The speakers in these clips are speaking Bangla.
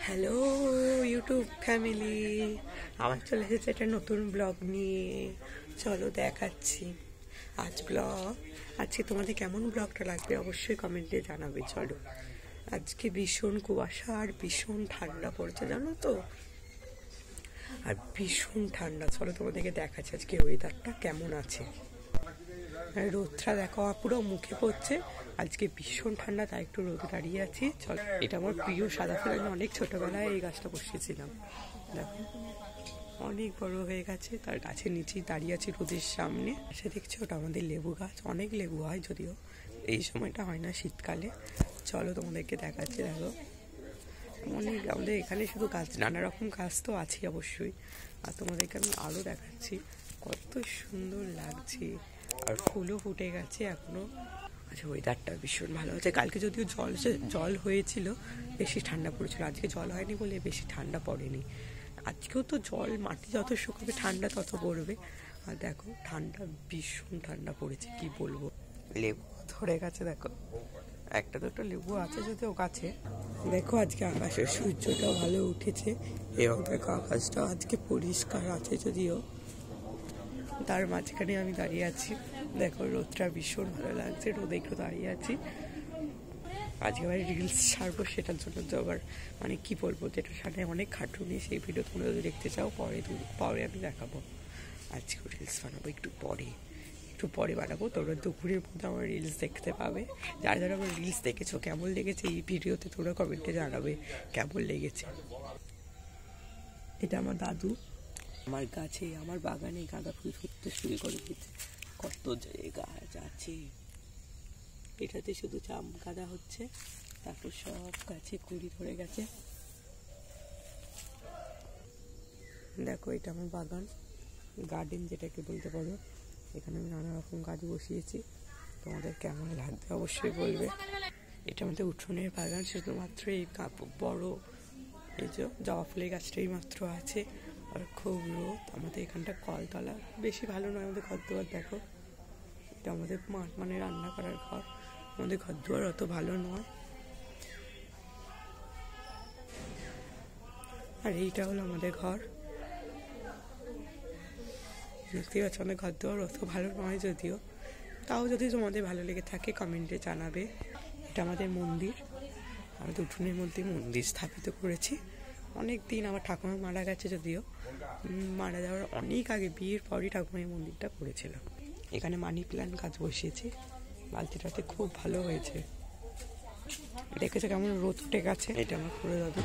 হ্যালো ইউটিউব ফ্যামিলি, আমার চলে এসেছে একটা নতুন ব্লগ নিয়ে। চলো দেখাচ্ছি আজ ব্লগ। আজকে তোমাদের কেমন ব্লগটা লাগবে অবশ্যই কমেন্টে জানাবে। চলো, আজকে ভীষণ কুয়াশা আর ভীষণ ঠান্ডা পড়ছে, জানো তো, আর ভীষণ ঠান্ডা। চলো তোমাদেরকে দেখাচ্ছি আজকে ওয়েদারটা কেমন আছে। রোদটা দেখো পুরো মুখে পড়ছে, আজকে ভীষণ ঠান্ডা, তাই একটু রোদে দাঁড়িয়ে আছি। চল, এটা আমার প্রিয় সাদা ফুল। আমি অনেক ছোটবেলায় এই গাছটা বসিয়েছিলাম, দেখো অনেক বড় হয়ে গেছে। তার গাছের নিচেই দাঁড়িয়ে আছি রোদের সামনে। সে দেখছি ওটা আমাদের লেবু গাছ, অনেক লেবু হয়, যদিও এই সময়টা হয় না, শীতকালে। চলো তোমাদেরকে দেখাচ্ছি। দেখো অনেক, আমাদের এখানে শুধু গাছ, নানা রকম গাছ তো আছেই অবশ্যই, আর তোমাদেরকে আমি আরও দেখাচ্ছি কত সুন্দর লাগছে। আর ফুলও ফুটে গেছে এখনো। আচ্ছা, ওয়েদারটা ভীষণ ভালো আছে। কালকে যদিও জল হয়েছিল, বেশি ঠান্ডা পড়েছিল। আজকে জল হয়নি বলে বেশি ঠান্ডা পড়েনি। আজকেও তো জল, মাটি যত শুকাবে ঠান্ডা তত পড়বে। আর দেখো ঠান্ডা, ভীষণ ঠান্ডা পড়েছে, কি বলবো। লেবু ধরে গেছে, দেখো একটা দুটো লেবু আছে যদিও গাছে। দেখো আজকে আকাশের সূর্যটাও ভালো উঠেছে, এবং দেখো আকাশটাও আজকে পরিষ্কার আছে যদিও। তার মাঝখানে আমি দাঁড়িয়ে আছি, দেখো রোদটা ভীষণ ভালো লাগছে, রোদে একটু দাঁড়িয়ে আছি। আজকে আবার রিলস ছাড়বো, সেটার জন্য তো আবার মানে কি বলবো, যেটার সাথে অনেক খাটুনি, সেই ভিডিও তোমরা যদি দেখতে চাও পরে আমি দেখাবো। আজকেও রিলস বানাবো একটু পরে বানাবো। তোমরা দুপুরের মধ্যে আমার রিলস দেখতে পাবে। যারা যারা আমার রিলস দেখেছো, কেমন লেগেছে এই ভিডিওতে তোমরা কমেন্টে জানাবে কেমন লেগেছে। এটা আমার দাদু, আমার গাছে, আমার বাগানে গাঁদা ফুল ফুটতে শুরু করে দিয়েছে। কত যে গাছ আছে, এটাতে শুধু চাম গাঁদা হচ্ছে, তারপর সব গাছে কুড়ি ধরে গেছে। দেখো এটা আমার বাগান, গার্ডেন যেটাকে বলতে পারো। এখানে আমি নানা রকম গাছ বসিয়েছি, তোমাদের কেমন লাগবে অবশ্যই বলবে। এটা আমাদের উঠোনের বাগান, শুধুমাত্র এই বড় এই যে জবা ফুলের গাছটাই মাত্র আছে। আর খুব রোদ, আমাদের এখানটা কলতলা, বেশি ভালো নয় আমাদের ঘর দুয়ার। দেখো এটা আমাদের মাঠ, মানে রান্না করার ঘর। আমাদের ঘর দুয়ার অত ভালো নয়। আর এইটা হলো আমাদের ঘর। দেখতে পাচ্ছ আমাদের ঘর দুয়ার অত ভালো নয় যদিও, তাও যদি তোমাদের ভালো লেগে থাকে কমেন্টে জানাবে। এটা আমাদের মন্দির, আমাদের উঠোনের মধ্যে মন্দির স্থাপিত করেছি। অনেক দিন আমার ঠাকুমা মারা গেছে, যদিও মারা যাওয়ার অনেক আগে, বিয়ের পরই ঠাকুমা এই মন্দিরটা করেছিল। এখানে মানি প্ল্যান্ট গাছ বসিয়েছি, বালতিটাতে খুব ভালো হয়েছে। দেখেছো কেমন রোদ উঠে গেছে। এটা আমার পুরো দাদু,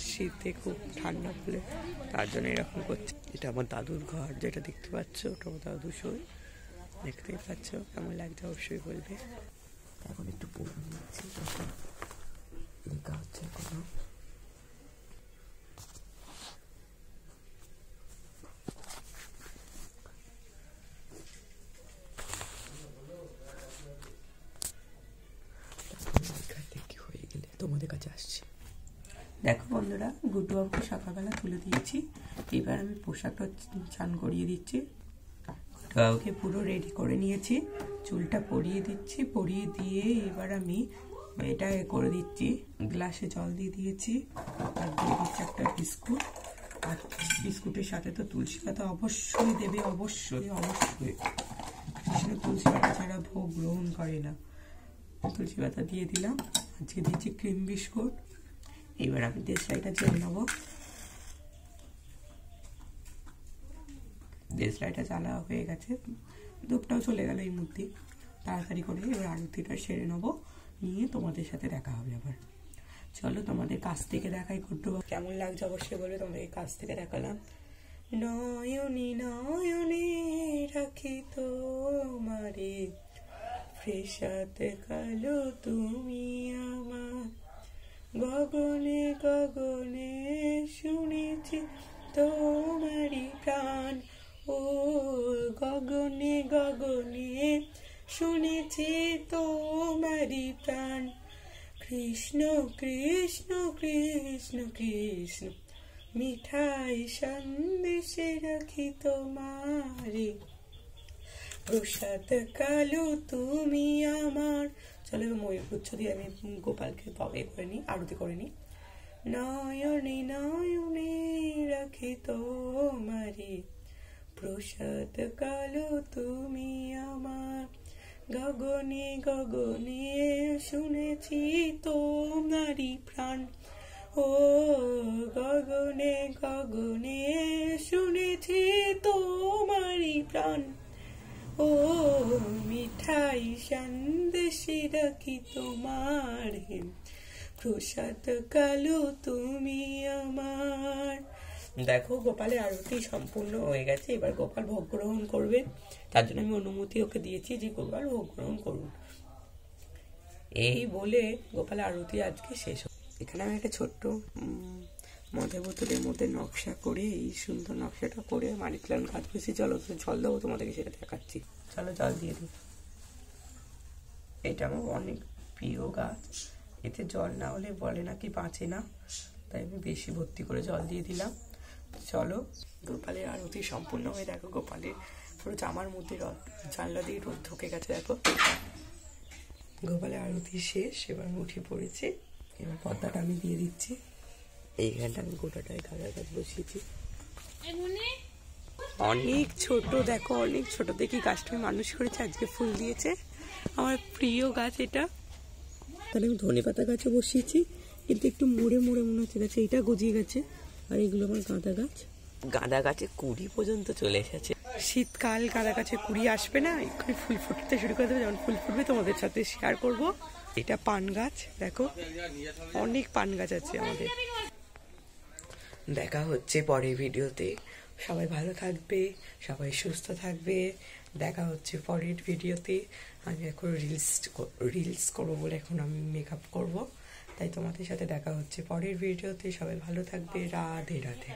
শীতে খুব ঠান্ডা বলে তার জন্য এরকম করছে। এটা আমার দাদুর ঘর, যেটা দেখতে পাচ্ছ, ওটা আমার দাদু শোয়। দেখতেই পাচ্ছ, কেমন লাগছে অবশ্যই বলবে। এখন একটু পড়ে নিচ্ছি, লেখা হচ্ছে কোনো। হয়ে গেলে তোমাদের কাছে আসছি। দেখো বন্ধুরা, গুড্ডু বাবুকে সকালবেলা তুলে দিয়েছি। এবার আমি পোশাকটা চান করিয়ে দিচ্ছি। গুড্ডু বাবুকে পুরো রেডি করে নিয়েছি, চুলটা পরিয়ে দিচ্ছি। পরিয়ে দিয়ে এবার আমি এটা করে দিচ্ছি, গ্লাসে জল দিয়ে দিয়েছি, আর দিয়ে দিচ্ছি একটা বিস্কুট। আর বিস্কুটের সাথে তো তুলসী পাতা অবশ্যই দেবে, অবশ্যই অবশ্যই। কৃষ্ণ তুলসী পাতা ছাড়া ভোগ গ্রহণ করে না, তুলসী পাতা দিয়ে দিলাম। আজকে দিচ্ছি ক্রিম বিস্কুট। এবার আমি দেশলাইটা জেলে নেবো। দেশলাইটা জ্বালা হয়ে গেছে, ধূপটাও চলে গেল এই মূর্তি। তাড়াতাড়ি করে এবার আরতিটা সেরে নেবো, নিয়ে তোমাদের সাথে দেখা হবে আবার। চলো তোমাদের কাছ থেকে দেখাই গুড্ডু বাবু কেমন লাগছে অবশ্যই বলবে। তোমাদের কাছ থেকে দেখালাম। নয়নি নয়নি রাখি তোমারে, ফ্রেশাতে কালো তুমি আমার, গগনে গগনে শুনেছি তোমারি প্রাণ। ও গগনে গগনে শুনেছি তোমারি প্রাণ। কৃষ্ণ কৃষ্ণ কৃষ্ণ কৃষ্ণ মিঠাই সন্দেশে রাখি তোমারে, প্রসাদ কালো তুমি আমার, চলো এবার ময়ূরগুচ্ছ দিয়ে আমি গোপালকে করে নিই, আরতি করে নিই। নয়নে নয়নে রাখি তোমারি, প্রসাদ কালো তুমি আমার, গগনে গগনে শুনেছি তোমারি প্রাণ, ও গগনে গগনে শুনেছি তোমারি প্রাণ, ও মিঠাই সন্দেশে রাখি তোমার, প্রসাদ কালো তুমি আমার। দেখো গোপালের আরতি সম্পূর্ণ হয়ে গেছে, এবার গোপাল ভোগ গ্রহণ করবে। তার জন্য আমি অনুমতি ওকে দিয়েছি যে গোপাল ভোগ গ্রহণ করুন। এই বলে গোপালের আরতি আজকে শেষ। এখানে আমি একটা ছোট্ট মদের বোতলের মধ্যে নকশা করে, এই সুন্দর নকশাটা করে মানি প্ল্যান্ট গাছ বসে, চলো জল দেবো তোমাদেরকে, সেটা দেখাচ্ছি। চলো জল দিয়ে দিই। এটা আমার অনেক প্রিয় গাছ, এতে জল না হলে বলে নাকি বাঁচে না, তাই আমি বেশি ভর্তি করে জল দিয়ে দিলাম। চলো গোপালের আরতি সম্পূর্ণ হয়ে, দেখো গোপালের পুরো জামার মধ্যে জানলা দিয়ে রোদ ঢুকে গেছে। দেখো গোপালের আরতি শেষ, এবার আমি উঠে পড়েছি। এবার পর্দাটা আমি দিয়ে দিচ্ছি। এইখানটা আমি গোটাটায় গাঁদা গাছ বসিয়েছি, অনেক ছোট, দেখো অনেক ছোট দেখি গাছটা মানুষ করেছে, আজকে ফুল দিয়েছে। আমার প্রিয় গাছ এটা। তাহলে আমি ধনেপাতা গাছও বসিয়েছি, কিন্তু একটু মুড়ে মুড়ে মনে হচ্ছে গাছে, এটা গজিয়ে গেছে। আর এগুলো আমার গাঁদা গাছ, গাঁদা গাছে কুড়ি পর্যন্ত চলে এসেছে। শীতকাল গাঁদা গাছে কুড়ি আসবে না, এক্ষুনি ফুল ফুটতে শুরু করে দেবে, যখন ফুল ফুটবে তোমাদের সাথে শেয়ার করব। এটা পান গাছ, দেখো অনেক পান গাছ আছে আমাদের। দেখা হচ্ছে পরের ভিডিওতে, সবাই ভালো থাকবে, সবাই সুস্থ থাকবে। দেখা হচ্ছে পরের ভিডিওতে। আমি এখন রিলস করবো বলে এখন আমি মেকআপ করব, তাই তোমাদের সাথে দেখা হচ্ছে পরের ভিডিওতে। সবাই ভালো থাকবে, রাধে রাধে।